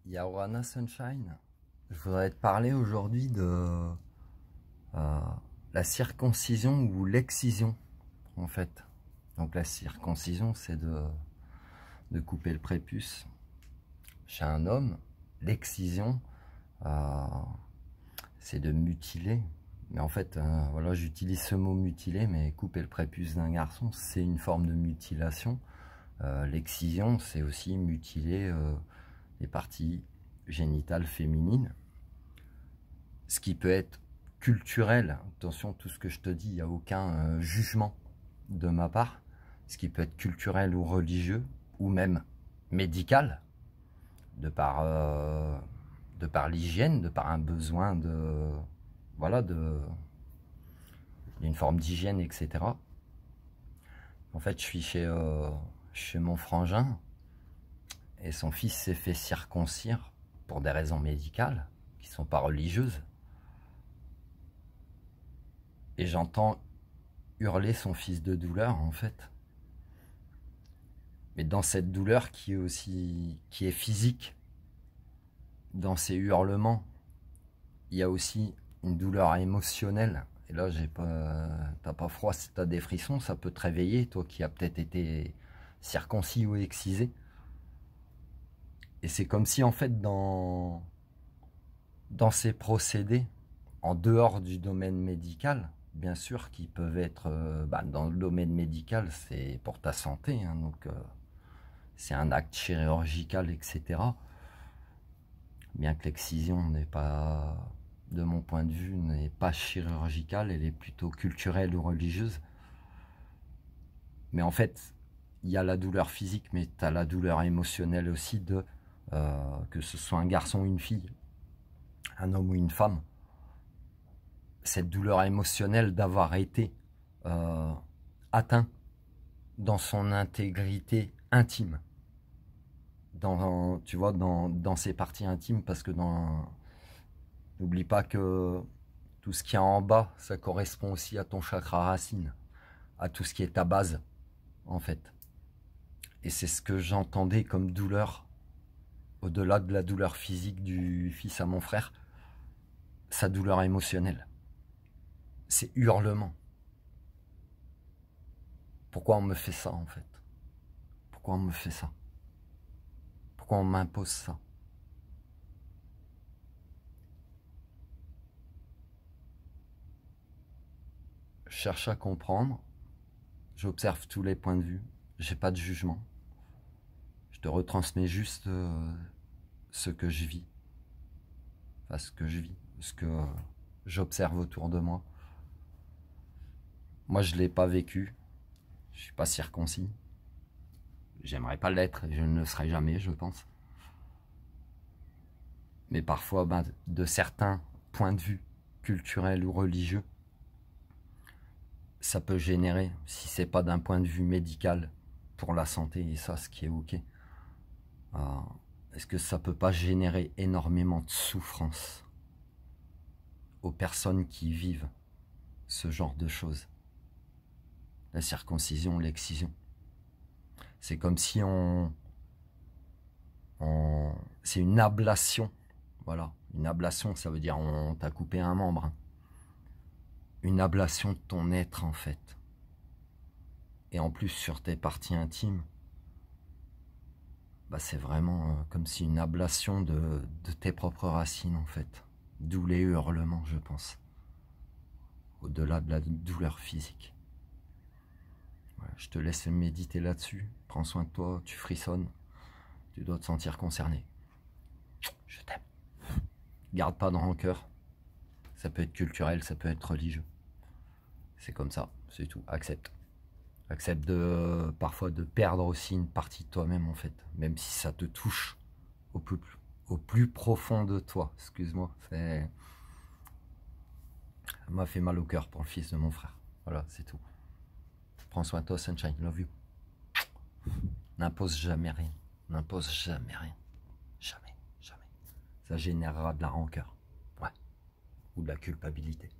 Yawana Sunshine, je voudrais te parler aujourd'hui de la circoncision ou l'excision, en fait. Donc la circoncision, c'est de couper le prépuce chez un homme. L'excision, c'est de mutiler. Mais en fait, voilà, j'utilise ce mot mutiler, mais couper le prépuce d'un garçon, c'est une forme de mutilation. L'excision, c'est aussi mutiler les parties génitales féminines. Ce qui peut être culturel, attention, tout ce que je te dis, il n'y a aucun jugement de ma part. Ce qui peut être culturel ou religieux, ou même médical, de par l'hygiène, de par un besoin de, voilà, d'une forme d'hygiène, etc. En fait, je suis chez mon frangin, et son fils s'est fait circoncire pour des raisons médicales, qui ne sont pas religieuses. Et j'entends hurler son fils de douleur, en fait. Mais dans cette douleur qui est physique, dans ces hurlements, il y a aussi une douleur émotionnelle. Et là, t'as pas froid, si t'as des frissons, ça peut te réveiller, toi qui as peut-être été circoncis ou excisé. Et c'est comme si, en fait, dans ces procédés, en dehors du domaine médical, bien sûr, qui peuvent être dans le domaine médical, c'est pour ta santé, hein, donc c'est un acte chirurgical, etc. Bien que l'excision n'est pas, de mon point de vue, n'est pas chirurgicale, elle est plutôt culturelle ou religieuse. Mais en fait, il y a la douleur physique, mais tu as la douleur émotionnelle aussi de que ce soit un garçon ou une fille, un homme ou une femme. Cette douleur émotionnelle d'avoir été atteint dans son intégrité intime, tu vois, dans ses parties intimes, parce que n'oublie pas que tout ce qui est en bas, ça correspond aussi à ton chakra racine, à tout ce qui est ta base, en fait. Et c'est ce que j'entendais comme douleur, au-delà de la douleur physique du fils à mon frère, sa douleur émotionnelle. Ces hurlements. Pourquoi on me fait ça, en fait? Pourquoi on me fait ça? Pourquoi on m'impose ça? Je cherche à comprendre. J'observe tous les points de vue. J'ai pas de jugement. Je te retransmets juste ce que je vis. Enfin, ce que je vis. Ce que j'observe autour de moi. Moi, je l'ai pas vécu. Je suis pas circoncis. J'aimerais pas l'être, et je ne le serai jamais, je pense. Mais parfois, de certains points de vue culturels ou religieux, ça peut générer, si c'est pas d'un point de vue médical, pour la santé, et ça, ce qui est ok, est-ce que ça peut pas générer énormément de souffrance aux personnes qui vivent ce genre de choses? La circoncision, l'excision. C'est comme si c'est une ablation. Voilà, une ablation, ça veut dire on t'a coupé un membre. Une ablation de ton être, en fait. Et en plus, sur tes parties intimes, c'est vraiment comme si une ablation de tes propres racines, en fait. D'où les hurlements, je pense. Au-delà de la douleur physique. Voilà, je te laisse méditer là-dessus. Prends soin de toi, tu frissonnes. Tu dois te sentir concerné. Je t'aime. Garde pas de rancœur. Ça peut être culturel, ça peut être religieux. C'est comme ça, c'est tout. Accepte. Accepte parfois de perdre aussi une partie de toi-même, en fait. Même si ça te touche au plus profond de toi. Excuse-moi. Ça m'a fait mal au cœur pour le fils de mon frère. Voilà, c'est tout. Prends soin de toi, Sunshine. Love you. N'impose jamais rien. N'impose jamais rien. Jamais, jamais. Ça générera de la rancœur. Ouais. Ou de la culpabilité.